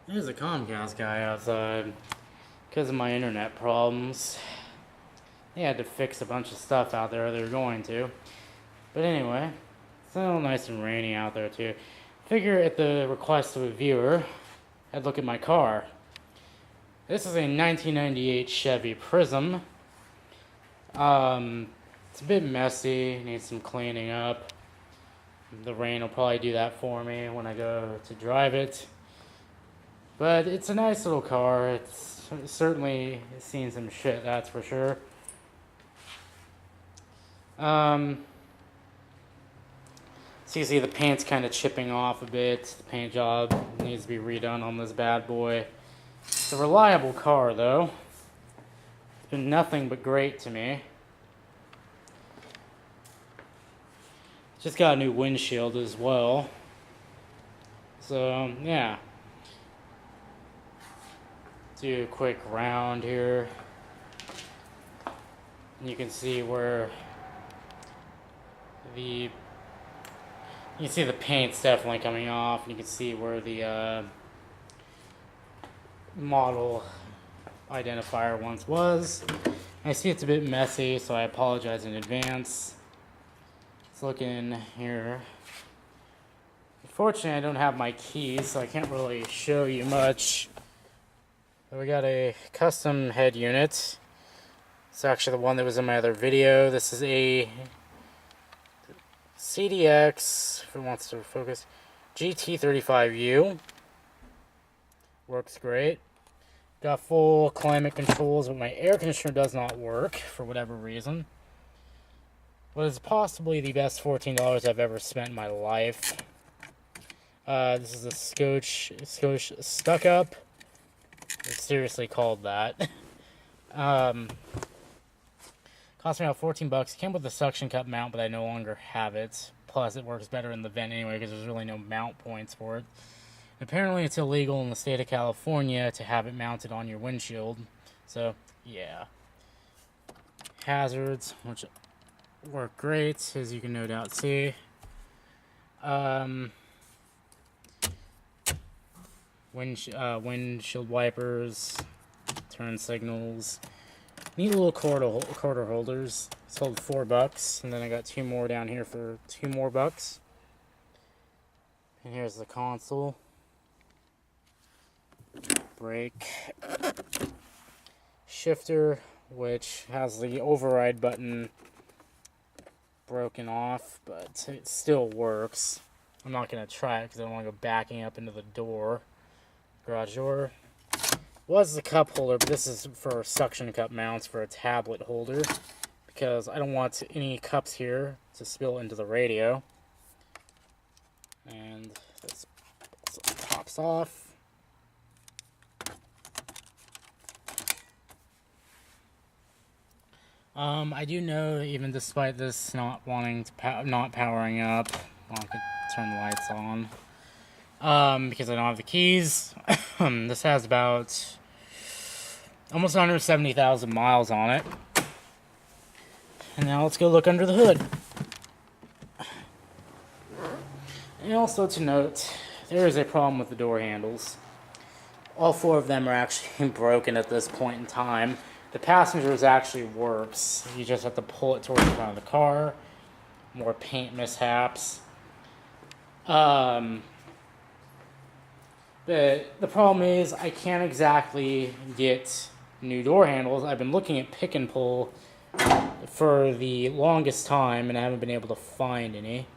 There's a Comcast guy outside. Because of my internet problems, they had to fix a bunch of stuff out there they were going to. But anyway, it's still nice and rainy out there too. Figure at the request of a viewer, I'd look at my car. This is a 1998 Chevy Prism. It's a bit messy, needs some cleaning up. The rain will probably do that for me when I go to drive it. But it's a nice little car. It's certainly seen some shit, that's for sure. So you see the paint's kind of chipping off a bit. The paint job needs to be redone on this bad boy. It's a reliable car, though. It's been nothing but great to me. Just got a new windshield as well. So, yeah. Do a quick round here. And you can see where you can see the paint's definitely coming off, and you can see where the model identifier once was. I see it's a bit messy, so I apologize in advance. Let's look in here. Unfortunately, I don't have my keys, so I can't really show you much. But we got a custom head unit. It's actually the one that was in my other video. This is a CDX, if it wants to focus, GT35U. Works great. Got full climate controls, but my air conditioner does not work for whatever reason. What is possibly the best $14 I've ever spent in my life. This is a Scotch Stuck Up. It's seriously called that. Cost me about 14 bucks. Came with a suction cup mount, but I no longer have it. Plus, it works better in the vent anyway because there's really no mount points for it. Apparently, it's illegal in the state of California to have it mounted on your windshield. So, yeah. Hazards, which work great, as you can no doubt see. Windshield wipers, turn signals. Neat little quarter holders. Sold $4, and then I got 2 more down here for $2 more. And here's the console. Brake. Shifter, which has the override button broken off, but it still works. I'm not going to try it because I don't want to go backing up into the door. Garage door. Was the cup holder, but this is for suction cup mounts for a tablet holder because I don't want any cups here to spill into the radio. And this pops off. I do know that even despite this not wanting to not powering up, I could turn the lights on. Because I don't have the keys. This has about almost 170,000 miles on it. And now let's go look under the hood. And also to note, there is a problem with the door handles. All 4 of them are actually broken at this point in time. The passenger's actually works. You just have to pull it towards the front of the car. More paint mishaps. But the problem is I can't exactly get new door handles. I've been looking at Pick and Pull for the longest time, and I haven't been able to find any.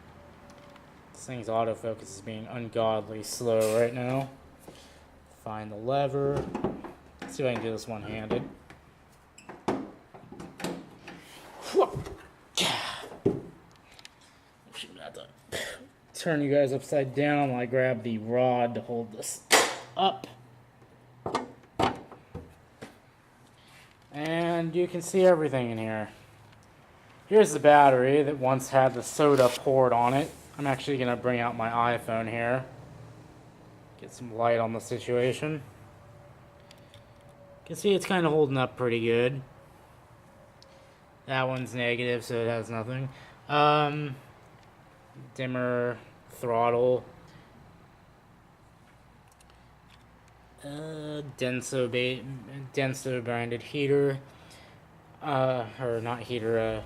This thing's autofocus is being ungodly slow right now. Find the lever. Let's see if I can do this one-handed. Turn you guys upside down while I grab the rod to hold this up. And you can see everything in here. Here's the battery that once had the soda poured on it. I'm actually going to bring out my iPhone here. Get some light on the situation. You can see it's kind of holding up pretty good. That one's negative, so it has nothing. Dimmer, throttle. Denso branded heater. Or not heater,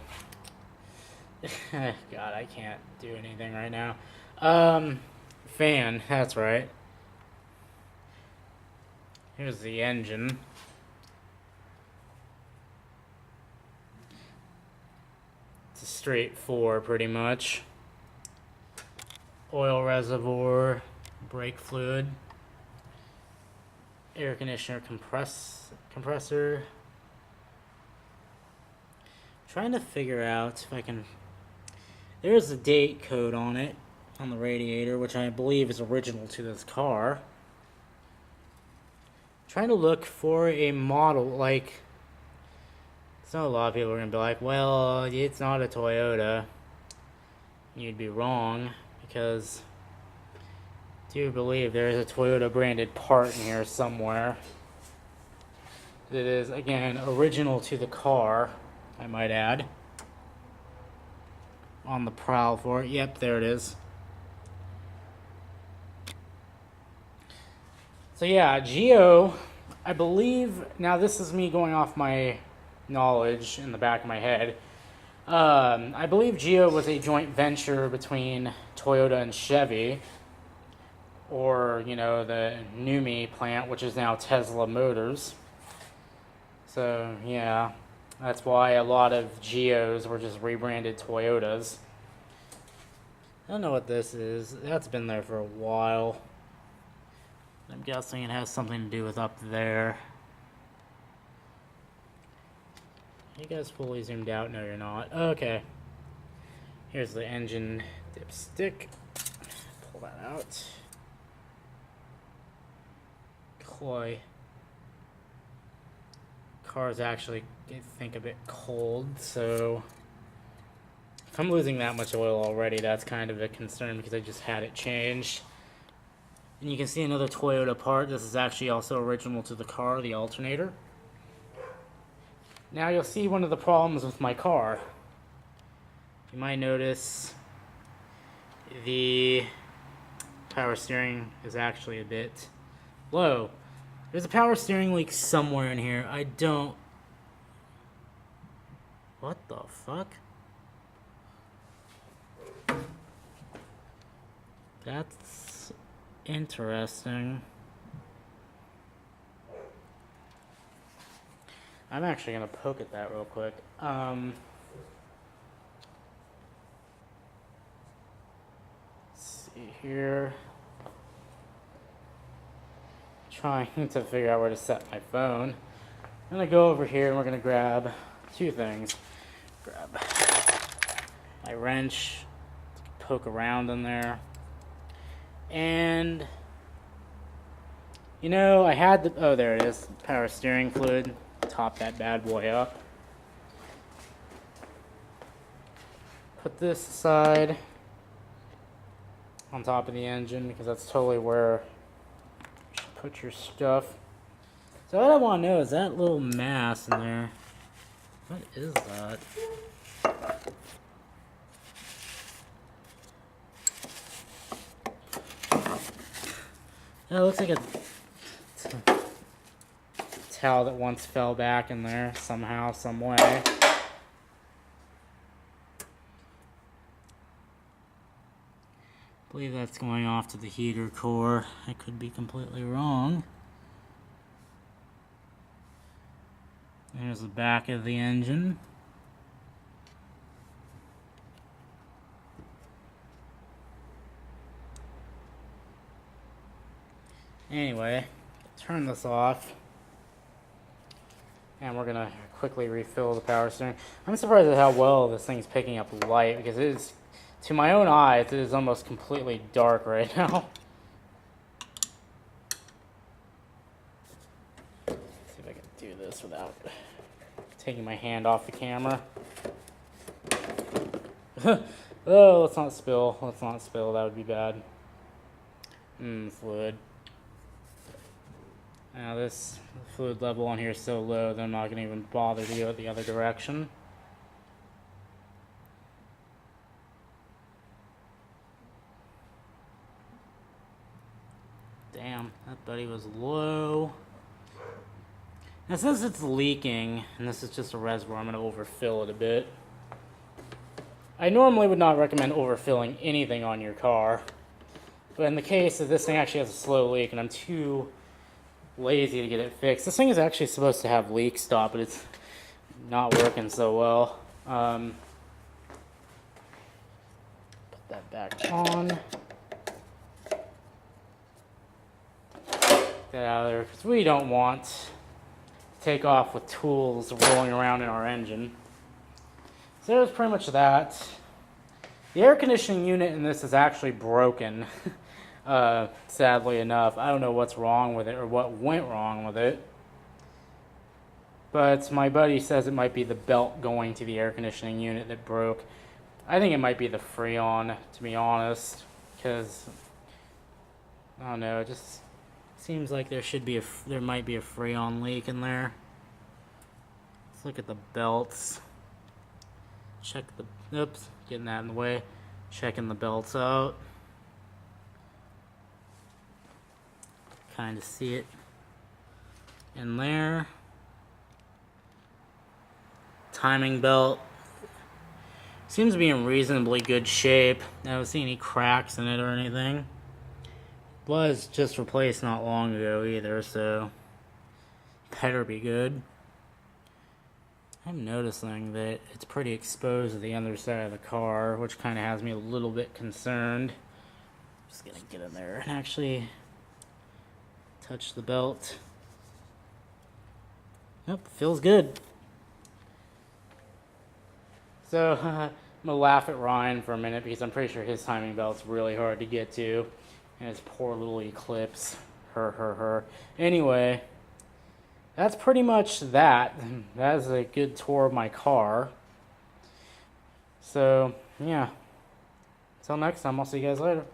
God, I can't do anything right now. Fan, that's right. Here's the engine. It's a straight 4, pretty much. Oil reservoir, brake fluid, air conditioner compressor. Trying to figure out if I can. There's a date code on it, on the radiator, which I believe is original to this car. Trying to look for a model, like, so a lot of people are going to be like, well, it's not a Toyota. You'd be wrong, because I do believe there is a Toyota branded part in here somewhere. That is, again, original to the car, I might add. On the prowl for it. Yep, there it is. So yeah, Geo, I believe, now this is me going off my knowledge in the back of my head. I believe Geo was a joint venture between Toyota and Chevy, or, you know, the NUMMI plant, which is now Tesla Motors. So yeah, that's why a lot of Geos were just rebranded Toyotas. I don't know what this is. That's been there for a while. I'm guessing it has something to do with up there. You guys fully zoomed out? No, you're not. Okay. Here's the engine dipstick. Pull that out. Coy. Car's actually, I think, a bit cold, so if I'm losing that much oil already, that's kind of a concern because I just had it changed. And you can see another Toyota part. This is actually also original to the car, the alternator. Now you'll see one of the problems with my car. You might notice the power steering is actually a bit low. There's a power steering leak somewhere in here. I don't... What the fuck? That's interesting. I'm actually gonna poke at that real quick. Let's see here. Trying to figure out where to set my phone. I'm gonna go over here and we're gonna grab two things. Grab my wrench, poke around in there. And, you know, I had the, oh, there it is, power steering fluid. Top that bad boy up. Put this aside on top of the engine because that's totally where you should put your stuff. So what I want to know is that little mass in there. What is that? It looks like a towel that once fell back in there somehow, some way. I believe that's going off to the heater core. I could be completely wrong. There's the back of the engine. Anyway, turn this off. And we're gonna quickly refill the power steering. I'm surprised at how well this thing's picking up light because it is, to my own eyes, it is almost completely dark right now. Let's see if I can do this without taking my hand off the camera. Oh, let's not spill. Let's not spill. That would be bad. Fluid. Now this fluid level on here is so low that I'm not going to even bother to go the other direction. Damn, that buddy was low. Now since it's leaking, and this is just a reservoir, I'm going to overfill it a bit. I normally would not recommend overfilling anything on your car. But in the case that this thing actually has a slow leak and I'm too lazy to get it fixed. This thing is actually supposed to have leak stop, but it's not working so well. Put that back on. Get that out of there, because we don't want to take off with tools rolling around in our engine. So there's pretty much that. The air conditioning unit in this is actually broken, sadly enough. I don't know what's wrong with it or what went wrong with it. But my buddy says it might be the belt going to the air conditioning unit that broke. I think it might be the Freon, to be honest, because I don't know, it just seems like there might be a Freon leak in there. Let's look at the belts. Check the, oops, getting that in the way. Checking the belts out. Kind of see it in there. Timing belt seems to be in reasonably good shape. I don't see any cracks in it or anything. Was just replaced not long ago either, so better be good. I'm noticing that it's pretty exposed to the underside of the car, which kind of has me a little bit concerned. Just gonna get in there and actually touch the belt. Yep, feels good. So, I'm gonna laugh at Ryan for a minute because I'm pretty sure his timing belt's really hard to get to. And his poor little Eclipse. Her. Anyway, that's pretty much that. That is a good tour of my car. So, yeah. Until next time, I'll see you guys later.